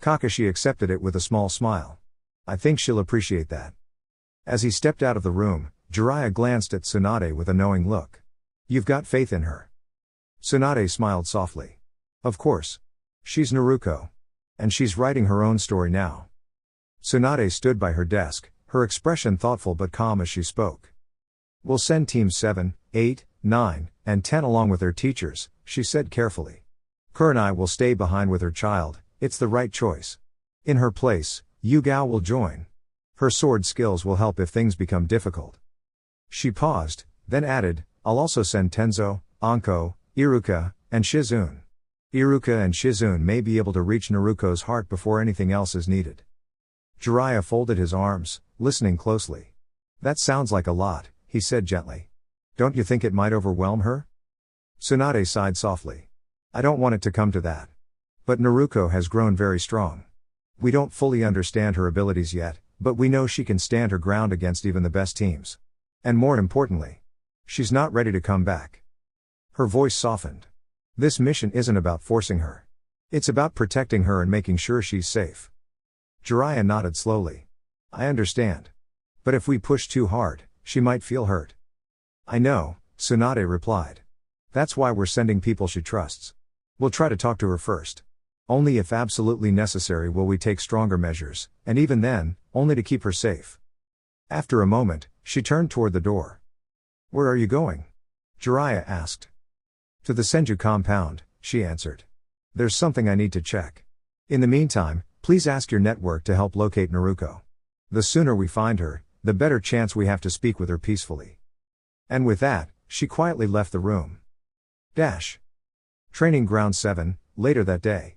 Kakashi accepted it with a small smile. I think she'll appreciate that. As he stepped out of the room, Jiraiya glanced at Tsunade with a knowing look. You've got faith in her. Tsunade smiled softly. Of course. She's Naruko. And she's writing her own story now. Tsunade stood by her desk, her expression thoughtful but calm as she spoke. We'll send teams 7, 8, 9, and 10 along with their teachers, she said carefully. Kurenai will stay behind with her child, it's the right choice. In her place, Yugao will join. Her sword skills will help if things become difficult. She paused, then added, I'll also send Tenzo, Anko, Iruka, and Shizune. Iruka and Shizune may be able to reach Naruko's heart before anything else is needed. Jiraiya folded his arms, listening closely. That sounds like a lot, he said gently. Don't you think it might overwhelm her? Tsunade sighed softly. I don't want it to come to that. But Naruko has grown very strong. We don't fully understand her abilities yet, but we know she can stand her ground against even the best teams. And more importantly, she's not ready to come back. Her voice softened. This mission isn't about forcing her. It's about protecting her and making sure she's safe. Jiraiya nodded slowly. I understand. But if we push too hard, she might feel hurt. I know, Tsunade replied. That's why we're sending people she trusts. We'll try to talk to her first. Only if absolutely necessary will we take stronger measures, and even then, only to keep her safe. After a moment, she turned toward the door. Where are you going? Jiraiya asked. To the Senju compound, she answered. There's something I need to check. In the meantime, please ask your network to help locate Naruko. The sooner we find her, the better chance we have to speak with her peacefully. And with that, she quietly left the room. Training Ground 7, later that day.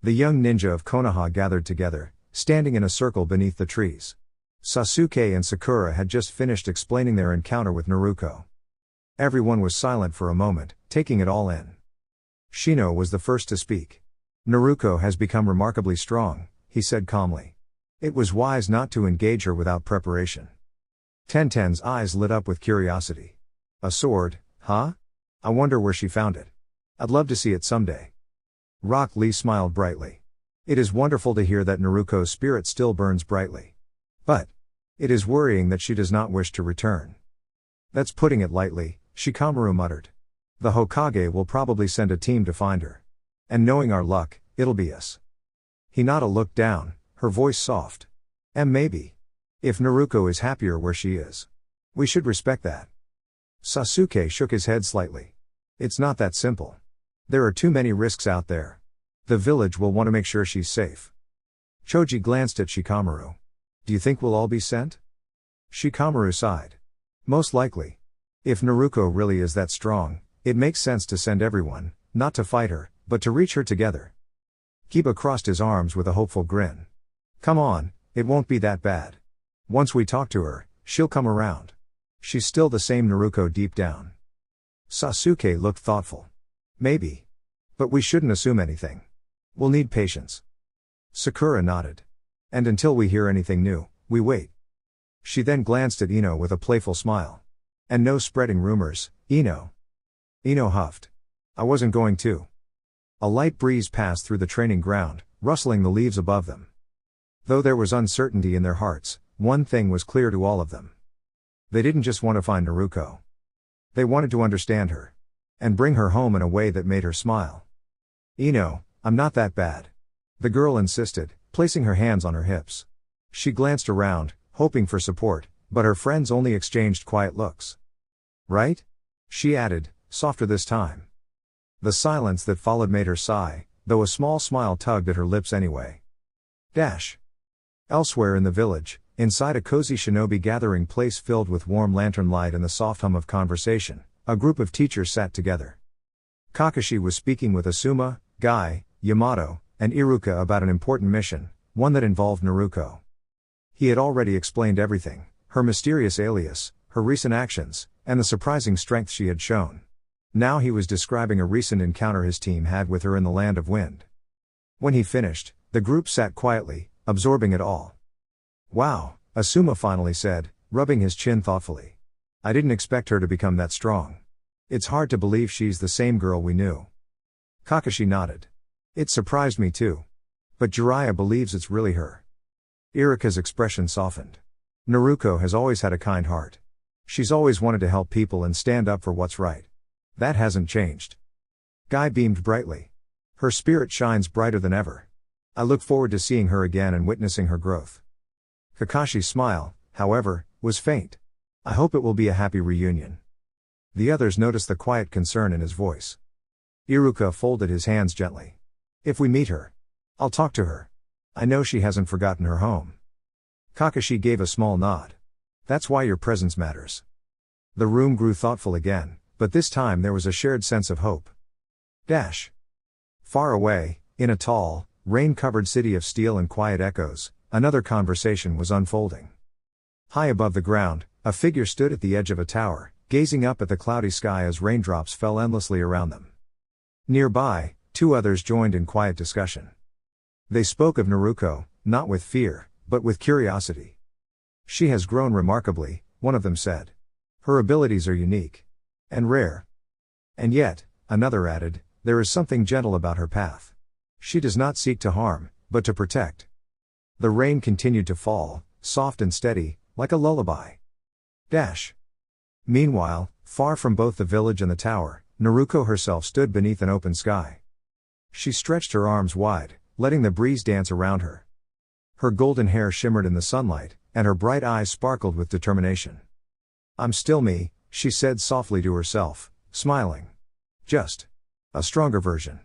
The young ninja of Konoha gathered together, standing in a circle beneath the trees. Sasuke and Sakura had just finished explaining their encounter with Naruko. Everyone was silent for a moment, taking it all in. Shino was the first to speak. Naruko has become remarkably strong, he said calmly. It was wise not to engage her without preparation. Tenten's eyes lit up with curiosity. A sword, huh? I wonder where she found it. I'd love to see it someday. Rock Lee smiled brightly. It is wonderful to hear that Naruko's spirit still burns brightly. But it is worrying that she does not wish to return. That's putting it lightly, Shikamaru muttered. The Hokage will probably send a team to find her. And knowing our luck, it'll be us. Hinata looked down, her voice soft. And maybe. If Naruko is happier where she is. We should respect that. Sasuke shook his head slightly. It's not that simple. There are too many risks out there. The village will want to make sure she's safe. Choji glanced at Shikamaru. Do you think we'll all be sent? Shikamaru sighed. Most likely. If Naruko really is that strong, it makes sense to send everyone, not to fight her, but to reach her together. Kiba crossed his arms with a hopeful grin. Come on, it won't be that bad. Once we talk to her, she'll come around. She's still the same Naruko deep down. Sasuke looked thoughtful. Maybe. But we shouldn't assume anything. We'll need patience. Sakura nodded. And until we hear anything new, we wait. She then glanced at Ino with a playful smile. And no spreading rumors, Ino. Ino huffed. I wasn't going to. A light breeze passed through the training ground, rustling the leaves above them. Though there was uncertainty in their hearts, one thing was clear to all of them. They didn't just want to find Naruko. They wanted to understand her. And bring her home in a way that made her smile. Ino, I'm not that bad. The girl insisted, placing her hands on her hips. She glanced around, hoping for support, but her friends only exchanged quiet looks. Right? She added, softer this time. The silence that followed made her sigh, though a small smile tugged at her lips anyway. Elsewhere in the village, inside a cozy shinobi gathering place filled with warm lantern light and the soft hum of conversation, a group of teachers sat together. Kakashi was speaking with Asuma, Guy, Yamato, and Iruka about an important mission, one that involved Naruko. He had already explained everything, her mysterious alias, her recent actions, and the surprising strength she had shown. Now he was describing a recent encounter his team had with her in the Land of Wind. When he finished, the group sat quietly, absorbing it all. Wow, Asuma finally said, rubbing his chin thoughtfully. I didn't expect her to become that strong. It's hard to believe she's the same girl we knew. Kakashi nodded. It surprised me too. But Jiraiya believes it's really her. Iruka's expression softened. Naruko has always had a kind heart. She's always wanted to help people and stand up for what's right. That hasn't changed. Guy beamed brightly. Her spirit shines brighter than ever. I look forward to seeing her again and witnessing her growth. Kakashi's smile, however, was faint. I hope it will be a happy reunion. The others noticed the quiet concern in his voice. Iruka folded his hands gently. If we meet her, I'll talk to her. I know she hasn't forgotten her home. Kakashi gave a small nod. That's why your presence matters. The room grew thoughtful again, but this time there was a shared sense of hope. Far away, in a tall, rain-covered city of steel and quiet echoes, another conversation was unfolding. High above the ground, a figure stood at the edge of a tower, gazing up at the cloudy sky as raindrops fell endlessly around them. Nearby, two others joined in quiet discussion. They spoke of Naruko, not with fear, but with curiosity. She has grown remarkably, one of them said. Her abilities are unique. And rare. And yet, another added, there is something gentle about her path. She does not seek to harm, but to protect. The rain continued to fall, soft and steady, like a lullaby. Meanwhile, far from both the village and the tower, Naruko herself stood beneath an open sky. She stretched her arms wide, letting the breeze dance around her. Her golden hair shimmered in the sunlight, and her bright eyes sparkled with determination. I'm still me, she said softly to herself, smiling. Just a stronger version.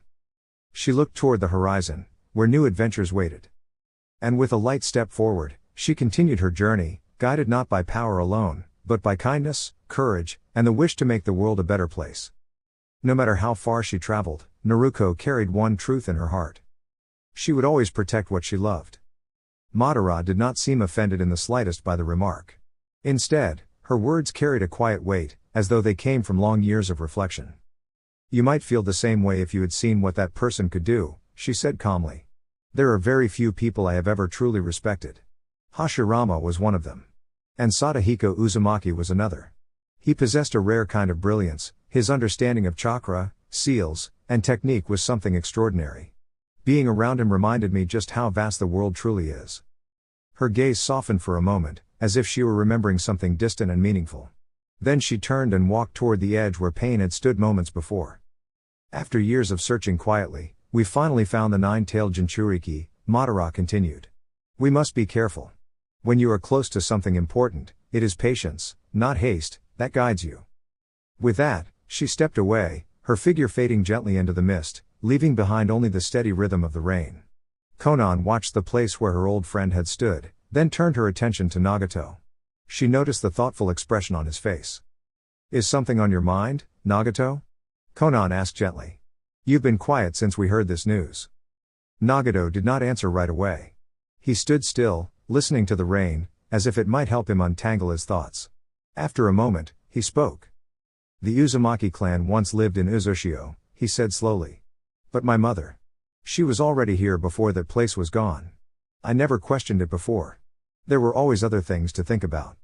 She looked toward the horizon, where new adventures waited. And with a light step forward, she continued her journey, guided not by power alone, but by kindness, courage, and the wish to make the world a better place. No matter how far she traveled, Naruko carried one truth in her heart. She would always protect what she loved. Madara did not seem offended in the slightest by the remark. Instead, her words carried a quiet weight, as though they came from long years of reflection. You might feel the same way if you had seen what that person could do, she said calmly. There are very few people I have ever truly respected. Hashirama was one of them. And Sadahiko Uzumaki was another. He possessed a rare kind of brilliance, his understanding of chakra, seals, and technique was something extraordinary. Being around him reminded me just how vast the world truly is. Her gaze softened for a moment, as if she were remembering something distant and meaningful. Then she turned and walked toward the edge where Pain had stood moments before. After years of searching quietly, we finally found the nine-tailed Jinchuriki, Madara continued. We must be careful. When you are close to something important, it is patience, not haste, that guides you. With that, she stepped away, her figure fading gently into the mist, leaving behind only the steady rhythm of the rain. Konan watched the place where her old friend had stood, then turned her attention to Nagato. She noticed the thoughtful expression on his face. Is something on your mind, Nagato? Konan asked gently. You've been quiet since we heard this news. Nagato did not answer right away. He stood still, listening to the rain, as if it might help him untangle his thoughts. After a moment, he spoke. The Uzumaki clan once lived in Uzushio, he said slowly. But my mother. She was already here before that place was gone. I never questioned it before. There were always other things to think about.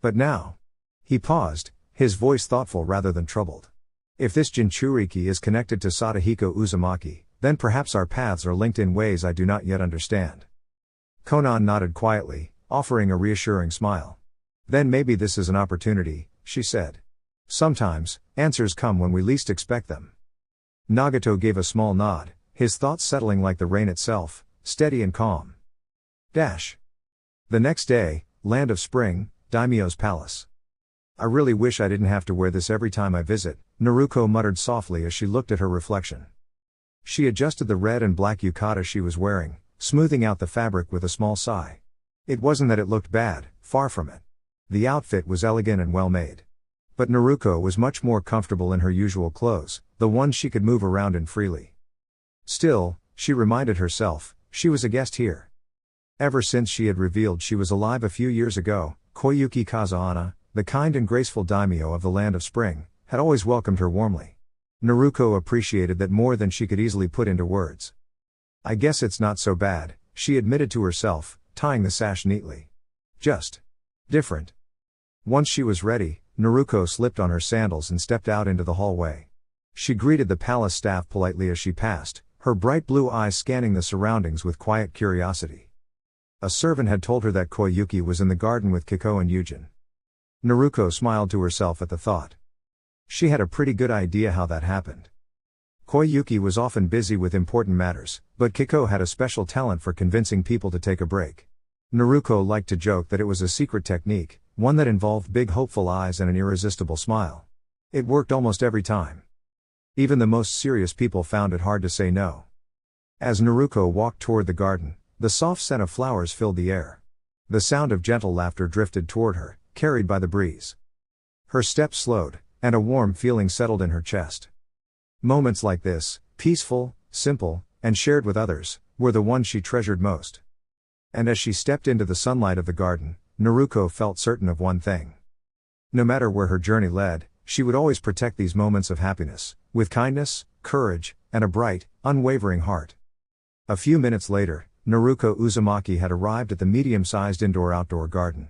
But now. He paused, his voice thoughtful rather than troubled. If this Jinchuriki is connected to Sadahiko Uzumaki, then perhaps our paths are linked in ways I do not yet understand. Konan nodded quietly, offering a reassuring smile. Then maybe this is an opportunity, she said. Sometimes, answers come when we least expect them. Nagato gave a small nod, his thoughts settling like the rain itself, steady and calm. The next day, Land of Spring, Daimyo's Palace. I really wish I didn't have to wear this every time I visit, Naruko muttered softly as she looked at her reflection. She adjusted the red and black yukata she was wearing, smoothing out the fabric with a small sigh. It wasn't that it looked bad, far from it. The outfit was elegant and well made. But Naruko was much more comfortable in her usual clothes, the ones she could move around in freely. Still, she reminded herself, she was a guest here. Ever since she had revealed she was alive a few years ago, Koyuki Kazahana, the kind and graceful daimyo of the Land of Spring, had always welcomed her warmly. Naruko appreciated that more than she could easily put into words. I guess it's not so bad, she admitted to herself, tying the sash neatly. Just different. Once she was ready, Naruko slipped on her sandals and stepped out into the hallway. She greeted the palace staff politely as she passed, her bright blue eyes scanning the surroundings with quiet curiosity. A servant had told her that Koyuki was in the garden with Kiko and Yujin. Naruko smiled to herself at the thought. She had a pretty good idea how that happened. Koyuki was often busy with important matters, but Kiko had a special talent for convincing people to take a break. Naruko liked to joke that it was a secret technique, one that involved big hopeful eyes and an irresistible smile. It worked almost every time. Even the most serious people found it hard to say no. As Naruko walked toward the garden, the soft scent of flowers filled the air. The sound of gentle laughter drifted toward her, carried by the breeze. Her steps slowed, and a warm feeling settled in her chest. Moments like this, peaceful, simple, and shared with others, were the ones she treasured most. And as she stepped into the sunlight of the garden, Naruko felt certain of one thing. No matter where her journey led, she would always protect these moments of happiness, with kindness, courage, and a bright, unwavering heart. A few minutes later, Naruko Uzumaki had arrived at the medium-sized indoor-outdoor garden.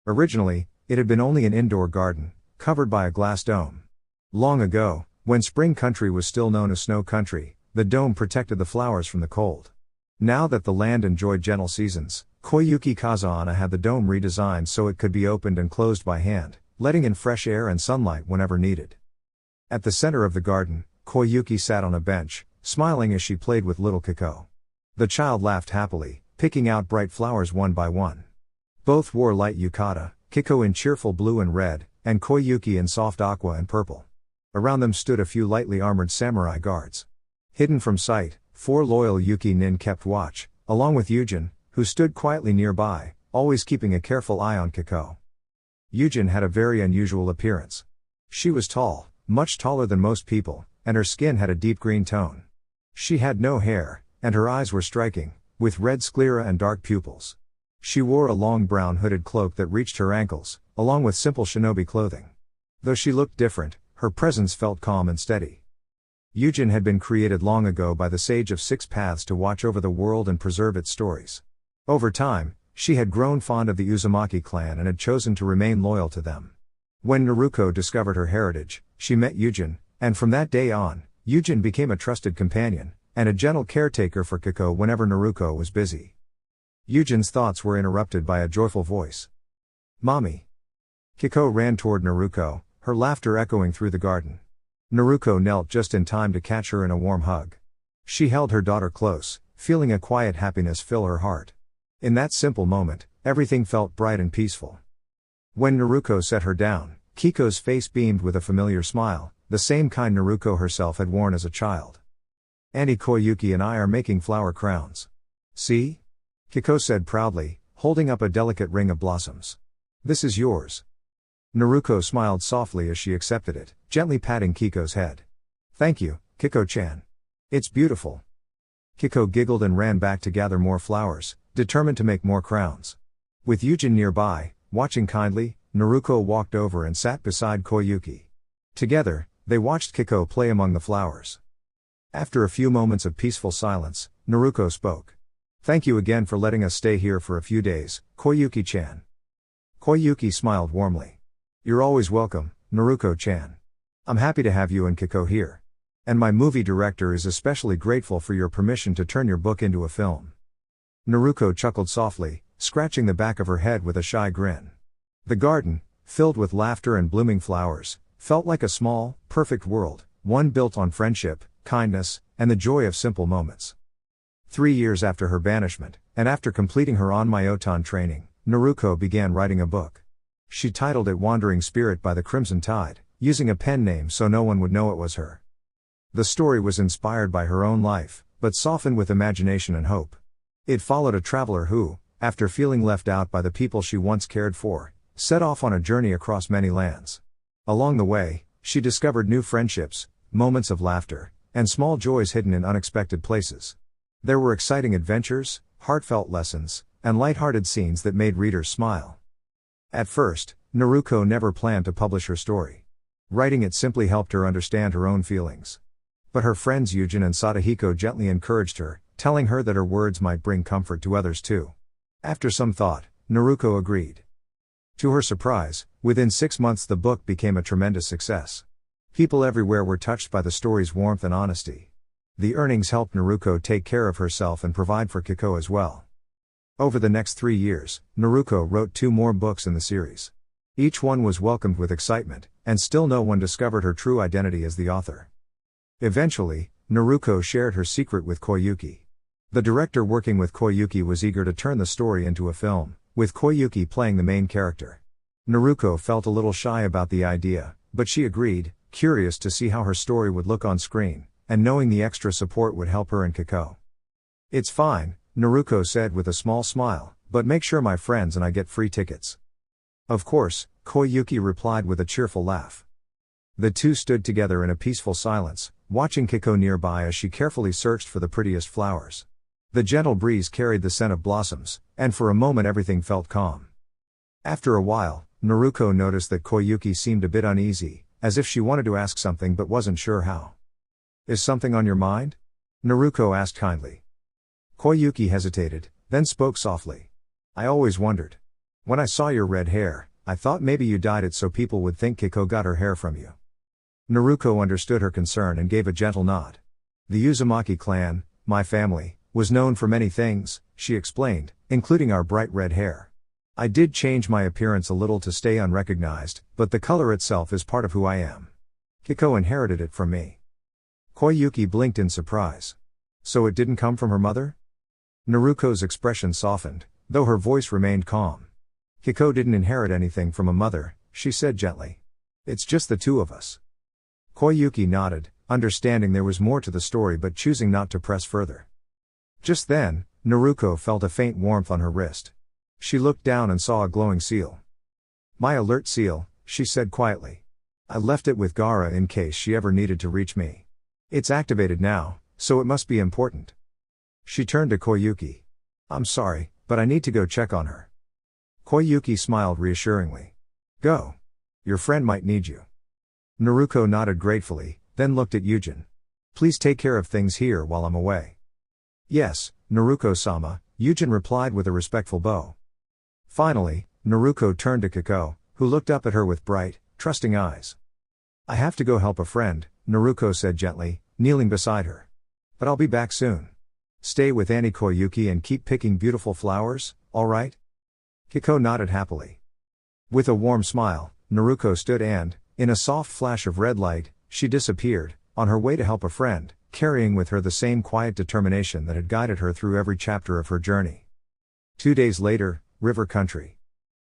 Originally, it had been only an indoor garden, covered by a glass dome. Long ago, when spring country was still known as snow country, the dome protected the flowers from the cold. Now that the land enjoyed gentle seasons, Koyuki Kazahana had the dome redesigned so it could be opened and closed by hand, letting in fresh air and sunlight whenever needed. At the center of the garden, Koyuki sat on a bench, smiling as she played with little Kiko. The child laughed happily, picking out bright flowers one by one. Both wore light yukata, Kiko in cheerful blue and red, and Koyuki in soft aqua and purple. Around them stood a few lightly armored samurai guards. Hidden from sight, 4 loyal Yuki nin kept watch, along with Yujin, who stood quietly nearby, always keeping a careful eye on Kiko. Yujin had a very unusual appearance. She was tall, much taller than most people, and her skin had a deep green tone. She had no hair, and her eyes were striking, with red sclera and dark pupils. She wore a long brown hooded cloak that reached her ankles, along with simple shinobi clothing. Though she looked different, her presence felt calm and steady. Yujin had been created long ago by the Sage of Six Paths to watch over the world and preserve its stories. Over time, she had grown fond of the Uzumaki clan and had chosen to remain loyal to them. When Naruko discovered her heritage, she met Yujin, and from that day on, Yujin became a trusted companion, and a gentle caretaker for Kiko whenever Naruko was busy. Yujin's thoughts were interrupted by a joyful voice. "Mommy!" Kiko ran toward Naruko, her laughter echoing through the garden. Naruko knelt just in time to catch her in a warm hug. She held her daughter close, feeling a quiet happiness fill her heart. In that simple moment, everything felt bright and peaceful. When Naruko set her down, Kiko's face beamed with a familiar smile, the same kind Naruko herself had worn as a child. "Auntie Koyuki and I are making flower crowns. See?" Kiko said proudly, holding up a delicate ring of blossoms. "This is yours." Naruko smiled softly as she accepted it, gently patting Kiko's head. "Thank you, Kiko-chan. It's beautiful." Kiko giggled and ran back to gather more flowers, determined to make more crowns. With Yujin nearby, watching kindly, Naruko walked over and sat beside Koyuki. Together, they watched Kiko play among the flowers. After a few moments of peaceful silence, Naruko spoke. "Thank you again for letting us stay here for a few days, Koyuki-chan." Koyuki smiled warmly. "You're always welcome, Naruko-chan. I'm happy to have you and Kiko here. And my movie director is especially grateful for your permission to turn your book into a film." Naruko chuckled softly, scratching the back of her head with a shy grin. The garden, filled with laughter and blooming flowers, felt like a small, perfect world, one built on friendship, kindness, and the joy of simple moments. 3 years after her banishment, and after completing her Onmyotan training, Naruko began writing a book. She titled it Wandering Spirit by the Crimson Tide, using a pen name so no one would know it was her. The story was inspired by her own life, but softened with imagination and hope. It followed a traveler who, after feeling left out by the people she once cared for, set off on a journey across many lands. Along the way, she discovered new friendships, moments of laughter, and small joys hidden in unexpected places. There were exciting adventures, heartfelt lessons, and light-hearted scenes that made readers smile. At first, Naruko never planned to publish her story. Writing it simply helped her understand her own feelings. But her friends Yujin and Sadahiko gently encouraged her, telling her that her words might bring comfort to others too. After some thought, Naruko agreed. To her surprise, within 6 months the book became a tremendous success. People everywhere were touched by the story's warmth and honesty. The earnings helped Naruko take care of herself and provide for Kiko as well. Over the next 3 years, Naruko wrote 2 more books in the series. Each one was welcomed with excitement, and still no one discovered her true identity as the author. Eventually, Naruko shared her secret with Koyuki. The director working with Koyuki was eager to turn the story into a film, with Koyuki playing the main character. Naruko felt a little shy about the idea, but she agreed, curious to see how her story would look on screen, and knowing the extra support would help her and Kiko. "It's fine," Naruko said with a small smile, "but make sure my friends and I get free tickets." "Of course," Koyuki replied with a cheerful laugh. The two stood together in a peaceful silence, watching Kiko nearby as she carefully searched for the prettiest flowers. The gentle breeze carried the scent of blossoms, and for a moment everything felt calm. After a while, Naruko noticed that Koyuki seemed a bit uneasy, as if she wanted to ask something but wasn't sure how. "Is something on your mind?" Naruko asked kindly. Koyuki hesitated, then spoke softly. "I always wondered. When I saw your red hair, I thought maybe you dyed it so people would think Kiko got her hair from you." Naruko understood her concern and gave a gentle nod. "The Uzumaki clan, my family, was known for many things," she explained, "including our bright red hair. I did change my appearance a little to stay unrecognized, but the color itself is part of who I am. Kiko inherited it from me." Koyuki blinked in surprise. "So it didn't come from her mother?" Naruko's expression softened, though her voice remained calm. "Kiko didn't inherit anything from a mother," she said gently. "It's just the two of us." Koyuki nodded, understanding there was more to the story but choosing not to press further. Just then, Naruko felt a faint warmth on her wrist. She looked down and saw a glowing seal. "My alert seal," she said quietly. "I left it with Gaara in case she ever needed to reach me. It's activated now, so it must be important." She turned to Koyuki. "I'm sorry, but I need to go check on her." Koyuki smiled reassuringly. "Go. Your friend might need you." Naruko nodded gratefully, then looked at Yujin. "Please take care of things here while I'm away." "Yes, Naruko-sama," Yujin replied with a respectful bow. Finally, Naruko turned to Kiko, who looked up at her with bright, trusting eyes. "I have to go help a friend," Naruko said gently, kneeling beside her. "But I'll be back soon. Stay with Annie Koyuki and keep picking beautiful flowers, all right?" Kiko nodded happily. With a warm smile, Naruko stood and, in a soft flash of red light, she disappeared, on her way to help a friend, carrying with her the same quiet determination that had guided her through every chapter of her journey. 2 days later, River Country.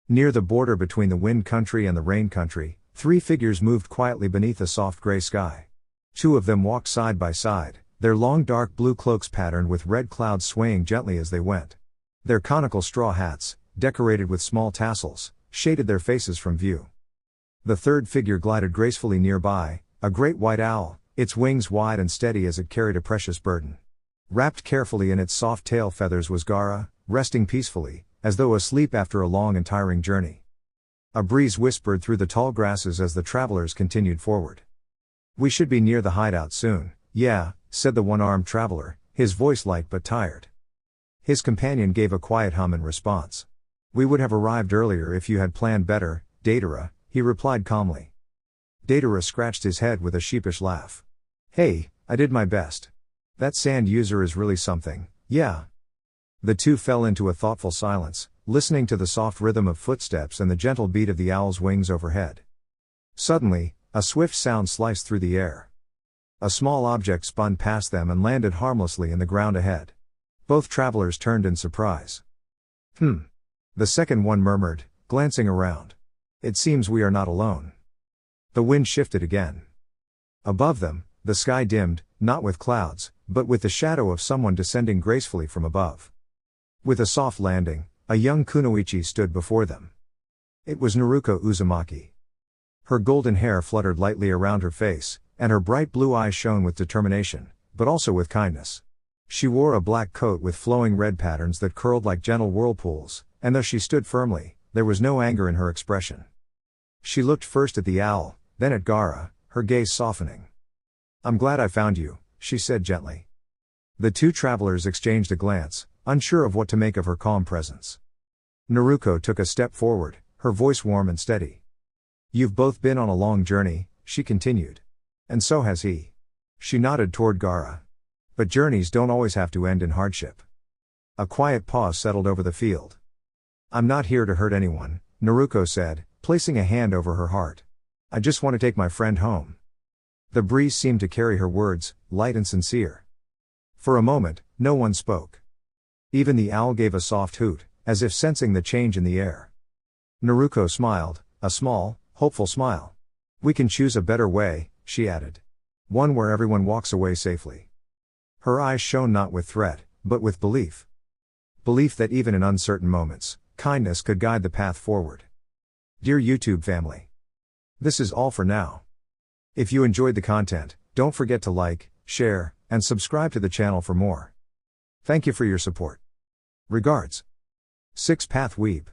Near the border between the Wind Country and the Rain Country, 3 figures moved quietly beneath a soft gray sky. 2 of them walked side by side, their long dark blue cloaks patterned with red clouds swaying gently as they went. Their conical straw hats, decorated with small tassels, shaded their faces from view. The third figure glided gracefully nearby, a great white owl, its wings wide and steady as it carried a precious burden. Wrapped carefully in its soft tail feathers was Gara, resting peacefully, as though asleep after a long and tiring journey. A breeze whispered through the tall grasses as the travelers continued forward. "We should be near the hideout soon." "Yeah," said the one-armed traveler, his voice light but tired. His companion gave a quiet hum in response. "We would have arrived earlier if you had planned better, Datara," he replied calmly. Datara scratched his head with a sheepish laugh. "Hey, I did my best. That sand user is really something, yeah." The two fell into a thoughtful silence, listening to the soft rhythm of footsteps and the gentle beat of the owl's wings overhead. Suddenly, a swift sound sliced through the air. A small object spun past them and landed harmlessly in the ground ahead. Both travelers turned in surprise. The second one murmured, glancing around. "It seems we are not alone." The wind shifted again. Above them, the sky dimmed, not with clouds, but with the shadow of someone descending gracefully from above. With a soft landing, a young kunoichi stood before them. It was Naruko Uzumaki. Her golden hair fluttered lightly around her face, and her bright blue eyes shone with determination, but also with kindness. She wore a black coat with flowing red patterns that curled like gentle whirlpools, and though she stood firmly, there was no anger in her expression. She looked first at the owl, then at Gara, her gaze softening. "I'm glad I found you," she said gently. The two travelers exchanged a glance, unsure of what to make of her calm presence. Naruko took a step forward, her voice warm and steady. "You've both been on a long journey," she continued. "And so has he." She nodded toward Gara. "But journeys don't always have to end in hardship." A quiet pause settled over the field. "I'm not here to hurt anyone," Naruko said, placing a hand over her heart. "I just want to take my friend home." The breeze seemed to carry her words, light and sincere. For a moment, no one spoke. Even the owl gave a soft hoot, as if sensing the change in the air. Naruko smiled, a small, hopeful smile. "We can choose a better way," she added. "One where everyone walks away safely." Her eyes shone not with threat, but with belief. Belief that even in uncertain moments, kindness could guide the path forward. Dear YouTube family, this is all for now. If you enjoyed the content, don't forget to like, share, and subscribe to the channel for more. Thank you for your support. Regards. 6 Path Weeb.